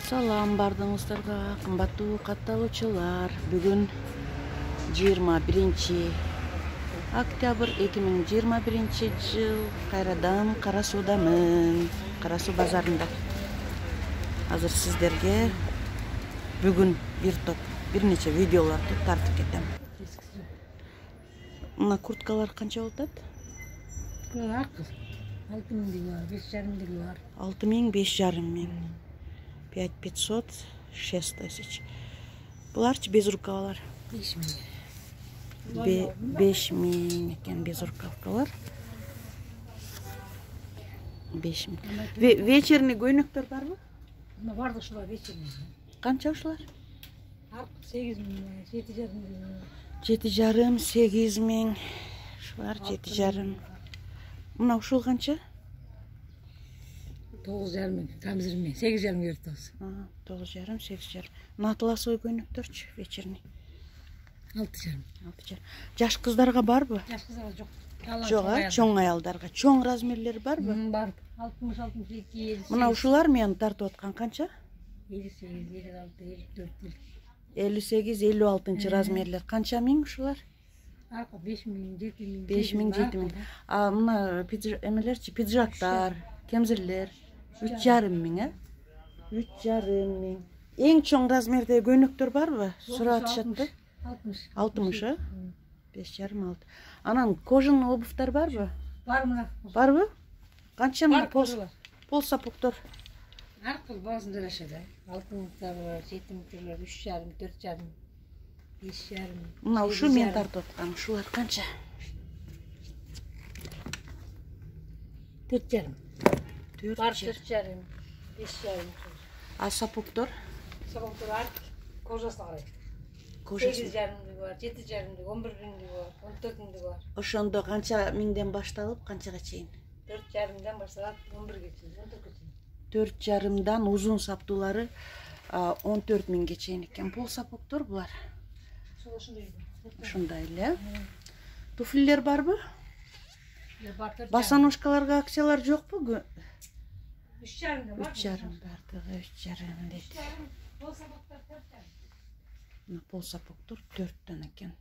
Салам бардыңыздарга, кымбаттуу катталуучулар. Бүгүн 21 октябрь 2021 жыл. Кайрадан Кара Суудамын. Кара Суу базарында. Азыр сиздерге бүгүн бир нече видеолорду тартып кетем. Мына курткалар канча болуп атат? 6.000 var. 6.000, 5.500. 5500, 6000. Буларчы без рукавалар. 5.000. 5000 экен без рукавкалар. 5000. Вечерний көйнөктөр барбы? Vardı şular вечерний. Канча ушулар? 8.000, 7.500. 7.500, 8.000. Шулар 7.500. Мына ушул канча? 9.500, камзирмен. 8.500 берді осы. 9.500, 8.500. Мына атласовый көйнөктөрчү вечерний. 6.500. Жаш кыздарга барбы? Жаш кыздарга жок. Жок, чоң аялдарга. Чоң размерлери барбы? Бар. 60-62, 58. Мына ушулар мен тартып аткан канча? 58, 56, 54. 58-56 размерлер. Канча миң ушулар? Арка 5.000, 7.000. 5.000, 7.000. А мына эмелерчи, пиджактар, кемзирлер 3.5 миң, 3.5 миң. Эң чоң размерде көйнөктөр барбы? Суратышат да? 60, 5.5, 6. Анан кожаный обувьтар барбы? Бар мына. Барбы? Канча мына пол сапоктор? Ар кыл басын жарашады. 6.000 бар, 7.000 бар, 3.5, 4.5, 5.5. Мына ушу мен тартып аткан, ушулар канча? 4.5. 4. Бар 4.5, 5.5. А сапоктор? Сапоктор ар кожасы карай. 8.5 бар, 7.5, 11.000 бар, 14.000 бар. Ошондо канча миңден башталып канчага чейин? 4.5-дан башталып 11-ге чейин, 14-ге чейин. 4.5-дан узун саптуулары 14.000ге чейин экен. Пол сапоктор булар. Ушундай эле. Туфлилер барбы? Босоножкаларга акциялар жокпу? 3.5 бар. 3.5 бардыгы 3.5 дейт. Пол сапоктор 4.5. Мына пол сапоктор 4төн экен.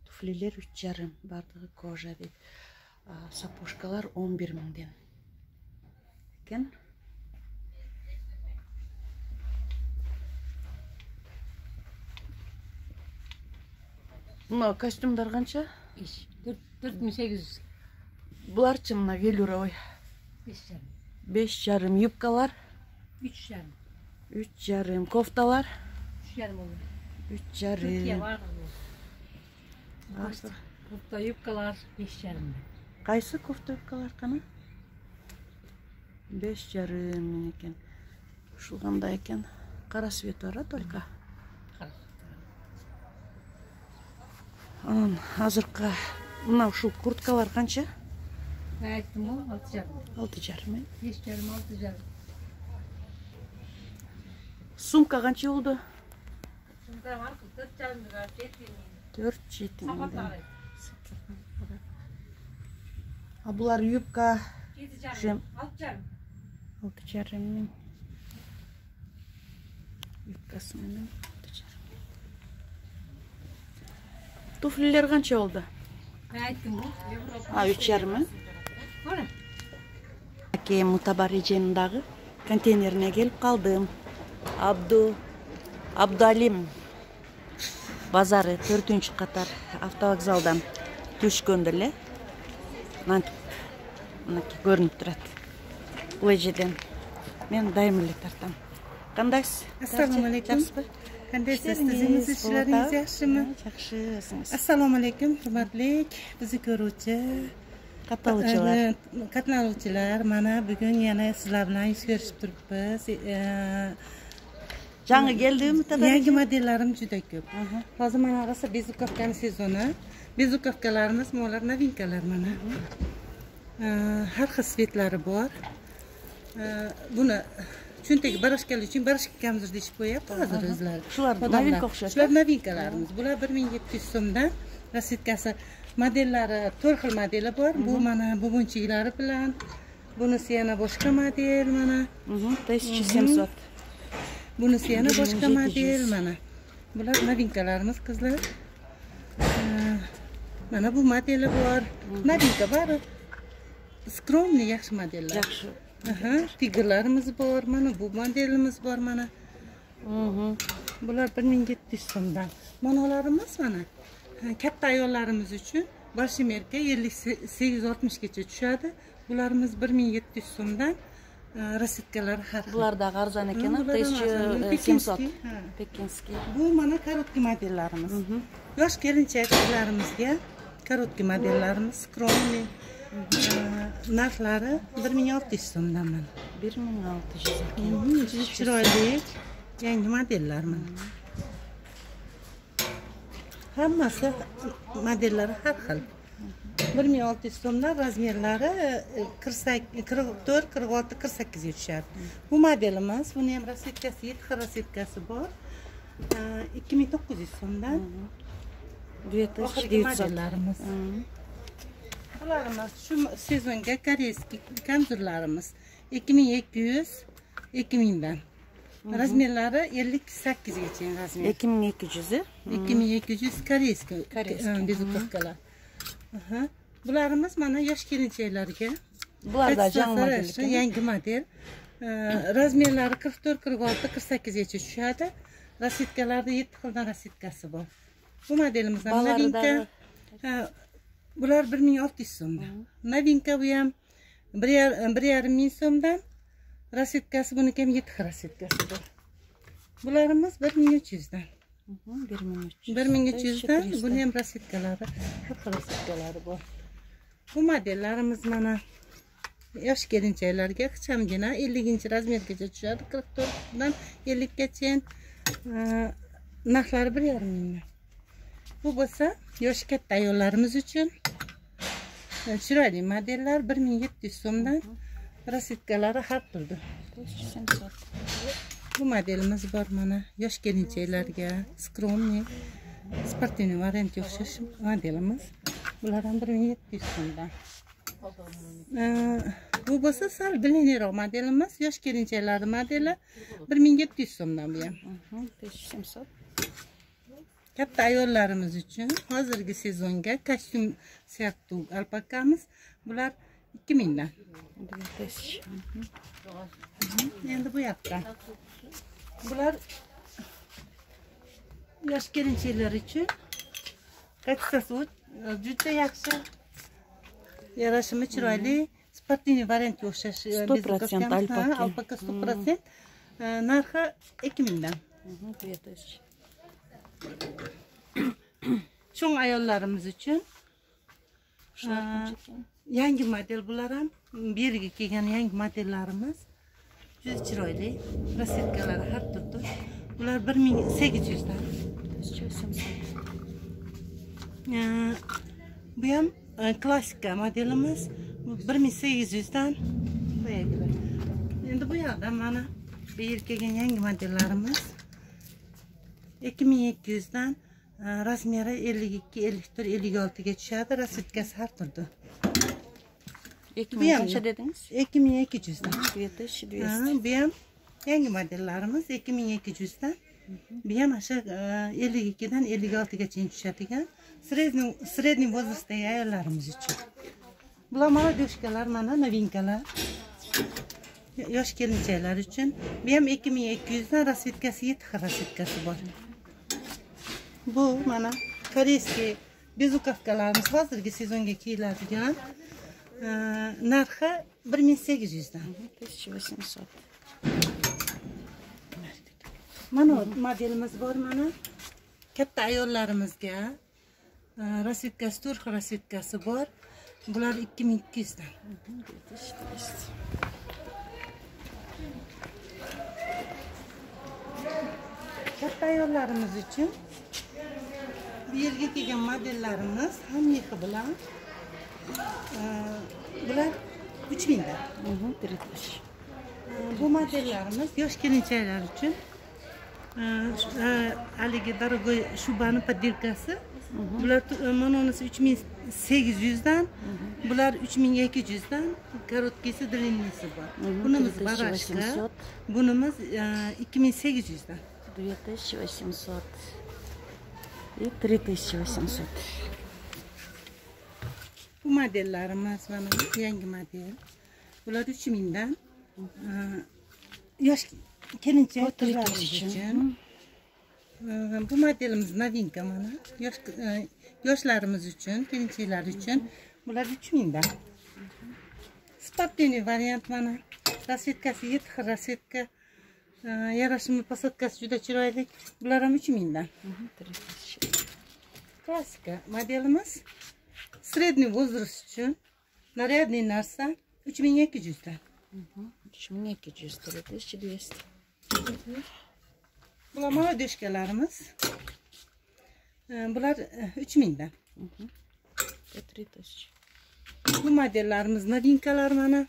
Туфлилер 3.5 бардыгы кожа дейт. Сапожкалар 11.000ден экен. Мына костюмдар канча? 4.800. Буларчы мына велюровый. 5.5. 5.5 юбкалар. 3.5. 3.5 кофталар. 3.5 oldu. 3.5. Türkiye var mı? Kufta yufkalar 5.5. Кайсы кофта юбкалар кана? 5.5 экен. Ушул кандай экен? Кара свет бар, только. Анан азыркы мына ушул курткалар канча? Aytdım o 6.5. 6.5. 5.5, 6.5. Сумка канча болду? Şunda var 4.5 var, 4-7 Sapatlar. А булар юбка 7.5, 6.5. 6.5 юбкасы менен 6.5. Туфлилер канча болду? Aytdım o. 3.5. Ora. Аке Мутабарижендагы контейнерине келип калдым. Абдуалим базары 4-катар автовокзалдан түшкөндө эле. Мынакей көрүнүп турат. Бул жерден мен дайым эле тартам. Кандайсыз? Assalomu alaykum. Qandaysizsiz? Tizimiz ishlaringiz yaxshimi? Yaxshi, o'zingiz. Assalomu alaykum, hurmatli bizni ko'ruvchi qatnashuvchilar. Mana bugun yana sizlar bilan yuz ko'rishib turibmiz. Жаңы келдimi tabii? Yangi modellarim juda ko'p. Hozir mana qarasa bezukovkani sezoni. Bezukovkalarimiz mo'lar novinkalar mana. Har xil svetlari bor. Buni cho'ntaga barashkalar uchun barashka kamzir deb qo'yapti hozir o'zlari. Shular novinka o'xshaydi. Shular novinkalarimiz. Bular 1700 so'mdan. Rasvetkasi modellari 4 xil modeli bor. Bu mana bugunchiklari bilan. Bunisi yana boshqa model mana. 1700. Bunisi yana boshqa 1700. model mana. Bular novinkalarimiz qizlar. Mana bu modeli bor. Novinka bor. Skromli yaxshi modellar. Yaxshi. Aha, tigrlarimiz bor. Mana bu modelimiz bor mana. Bular 1700 so'mdan. Monolarimiz mana. Katta ayollarimiz uchun Balshimerka 58-60 gacha tushadi. Bularimiz 1700 so'mdan. Rasitkalar har xil. Bularda arzon ekan, 1700. Pekinskiy. Bu mana korotki modellarimiz. Yosh kelinchaklarımizga korotki modellarimiz skromli. Narxlari 1600 so'mdan mana. 1600 ekan. Juda chiroyli yangi modellar mana. Hammasi modellari har xil. 1600 so'mdan razmerlari 44, 46, 48 ga tushadi. Bu modelimiz, buni ham rasetkasi, 7 xil rasetkasi bor. 2900 so'mdan. 2900 modellarimiz. Bularimiz shu sezonga koreyskiy kamzurlarimiz 2200, 2000 dan. Razmerlari 58 gacha razmer. 2200. 2200 koreyskiy bezukavkalar. Bularimiz mana yosh kelinchaklarga. Bularda yangi model. Razmerlari 44, 46, 48 gacha tushadi. Rasetkalarda 7 xildan rasetkasi bor. Bu modelimizdan novinka. Bular 1600 so'mdan. Novinka bu ham 1,5 so'mdan. Rasetkasi buniki ham 7 xil rasetkasi bor. Bularimiz 1300 dan. 1300 dan. Buni ham rasetkalari, har xil rasetkalari bor. Bu modellarimiz mana yosh kelinchaklarga ixchamgina 50-razmergacha tushadi. 44 dan 50 gacha. Narxlari 1,5 mingdan. Bu bo'lsa yosh katta ayollarimiz uchun chiroyli modellar 1700 so'mdan. Rasetkalari har turdi. Bu modelimiz bor mana yosh kelinchaklarga skromli sportivniy variantga o'xshash modelimiz. Bular ham 1700 so'mdan. Bu bo'lsa sal bilinliroq modelimiz, yosh kelinchaklar modeli 1700 so'mdan bu ham. 500. Katta ayollarimiz uchun hozirgi sezonga kostyum siyaqtu alpakamiz bular 2000 dan. Endi bu yoqda. Bular yosh kelinchaklar uchun kachitasi juda yaxshi. Yarashimi chiroyli, sportivniy variantga o'xshash 100% alpaka 100%. Narxi 2000 dan. Cho'ng ayollarimiz uchun yangi model bular ham bu yerga kelgan yangi modellarimiz juda chiroyli, rasetkalari har turli. Bular 1800 dan. Bu ham klassika modelimiz 1800 dan. Endi bu yerda mana bu yerga kelgan yangi modellarimiz 2200 dan. Razmeri 52, 54, 56 ga tushadi. Rasetkasi har turdi. 2000 qancha dedingiz? 2200 dan. 200. Bu ham yangi modellarimiz 2200 dan. Bu ham o'sha 52 dan 56 gacha tushadigan sredniy возрастdagi ayollarimiz uchun. Bular молодежкалар, mana novinkalar. Yosh kelinchaklar uchun. Bu ham 2200 dan, rasetkasi 7 xil rasetkasi bor. Bu mana koreyskiy bezukavkalarimiz hozirgi sezonga kiyiladigan. Narxi 1800 dan. 5800. Mana modelimiz bor mana. Katta ayollarimizga rasetkasi, 4 xil rasetkasi bor. Bular 2200 dan. Katta ayollarimiz uchun bu yerga kelgan modellarimiz ham mexi bilan bular 3000 dan. Bu modellarimiz yosh kelinchaklar uchun haligi dorogoy shubani подделкасы. Bular mononisi 3800 dan, bular 3200 dan, korotkisi длинныйsi bor. Bunimiz barashka, bunimiz 2800 dan. 2800 и 3800. Bu modellarimiz mana yangi model. Bular 3000 dan. Yosh kelinchak qizlarimiz uchun. Bu modelimiz novinka mana. Yoshlarimiz uchun, kelinchaklar uchun bular 3000 dan. Sportniy variant mana. Rasvetkasi 7 xil rasvetka. Yarashimli posadkasi juda chiroyli. Bular ham 3000 dan. Klassika modelimiz средний возраст uchun нарядный narsa 3200 dan. 3200, 3200. Bular молодежкаlarimiz. Bular 3000 dan. 3000. Bu modellarimiz novinkalar mana.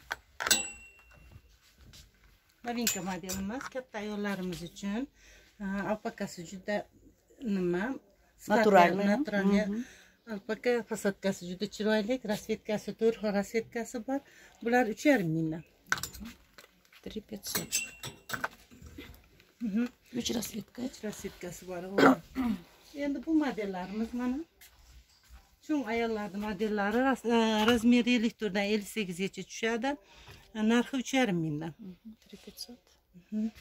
Novinka modelimiz katta ayollarimiz uchun. Alpakasi juda nima? Natural. Alpaka posadkasi juda chiroyli, rasvetkasi 4 xil rasvetkasi bor. Bular 3500 dan. 3500. 3 rasvetka. 3 rasvetkasi bor. Endi bu modellarimiz mana. Cho'ng ayollarning modellari razmeri 54 dan 58 gacha tushadi. Narxi 3500 dan. 3500.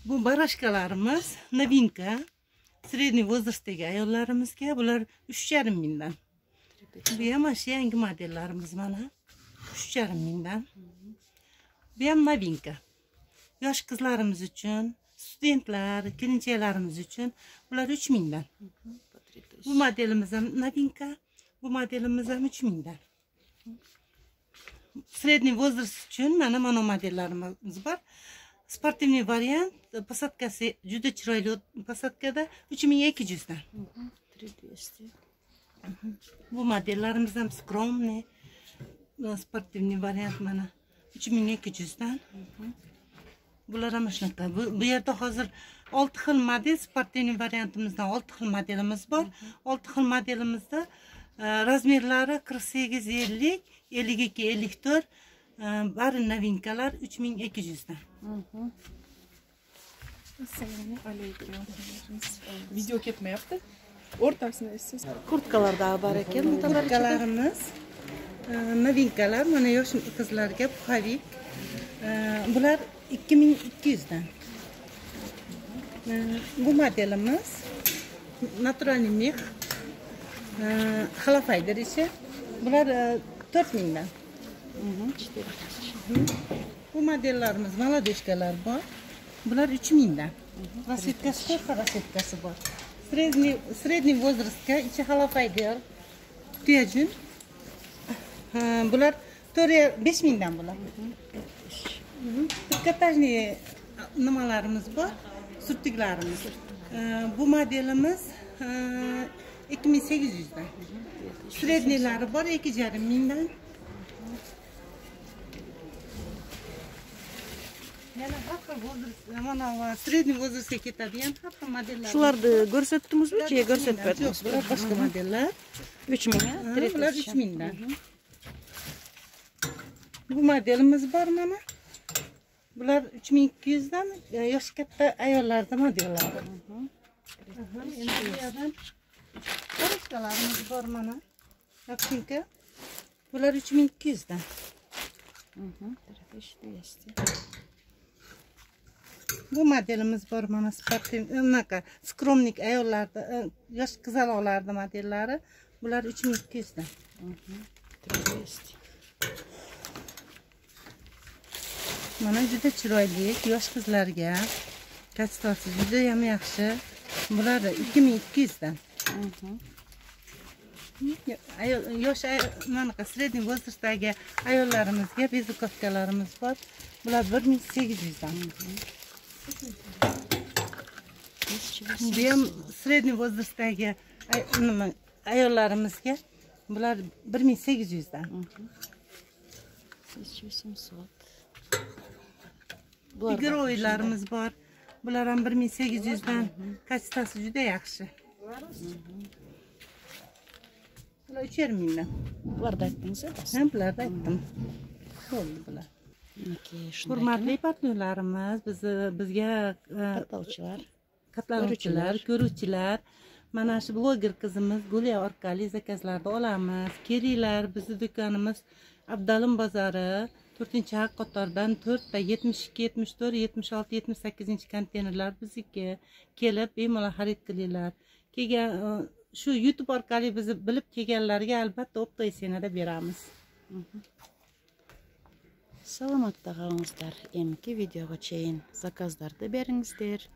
Bu barashkalarimiz novinka. Средний возрастdagi ayollarimizga bular 3500 dan. Bu ham shu yangi modellarimiz mana. 3500 dan. Bu ham novinka. Yosh qizlarimiz uchun, studentlar, kelinchaklarimiz uchun bular 3000 dan. Bu modelimiz ham novinka. Bu modelimiz ham 3000 dan. Средний возраст uchun mana modellarimiz bor. Sportniy variant, posadkasi juda chiroyli posadkada 3200 dan. 3200. Bu modellarimiz ham skromniy, sportniy variant mana 3200 dan. Bular ham shunaqa. Bu yerda hozir 6 xil model, sportniy variantimizdan 6 xil modelimiz bor. 6 xil modelimizda razmerlari 48, 50, 52, 54. Bari novinkalar 3200 dan. Assalomu alaykum. Video ketmayapti. O'rtasini essiz. Kurtkalar da bor ekan. Kurtkalarimiz novinkalar, mana yosh qizlarga puxavik. Bular 2200 dan. Bu modelimiz naturalniy mix. Xalafaydir ichi. Bular 4000 dan. Bu modellarimiz молодежкалар bor. Bular 3000 dan. Rasvetkasi 4 xil rasvetkasi bor. Средний возрастga ichi xalafaydir. Tuyajun. Bular 5000 dan bular. Trikotajniy nimalarimiz bor? Surtiklarimiz. Bu modelimiz 2800 dan. Sredniylari bor 2500 dan. Yana har xil возраст, mana средний возрастga ketadigan har xil modellar. Shularni ko'rsatdingizmi? Ko'rsatmadingiz? Yo'q, bular boshqa modellar. 3000 Bular 3000 dan. Bu modelimiz bor mana. Bular 3200 dan, yoshi katta ayollarda modellari. Endi bu yerdan barashkalarimiz bor mana. Yapshinka. Bular 3200 dan. 3200. Bu modelimiz bor mana, unaqa skromnik ayollarda, yosh qizaloqlarda modellari. Bular 3200 dan. 3200. Mana juda chiroyli yosh qizlarga kachtosi juda ham yaxshi. Bular 2200 dan. Yosh mana средний возрастdagi ayollarimizga bezukovkalarimiz bor. Bular 1800 dan. Bu ham средний возрастdagi ayollarimizga bular 1800 dan. 1800. Игровойlarimiz bor. Bular ham 1800 dan kachestasi juda yaxshi. Bular 3,5 mingdan. Bularda aytdingiz. Men bularni aytdim. Bo'ldi bular. Hurmatli partnyorlarimiz, bizga qatnashuvchilar, ko'ruvchilar, mana shu bloger qizimiz Gulya orqali zakazlarni olamiz. Kelinglar, bizning do'konimiz Abdalim bozori 4-haq qatordan 4 ta 72, 74, 76, 78 konteynerlar bizniki. Kelib bemalol xarid qilinglar. Kelgan shu YouTube orqali bizni bilib kelganlarga albatta optay senada beramiz. Salomatda qolingizlar. Emki videoga cheyin zakazlarni beringizlar.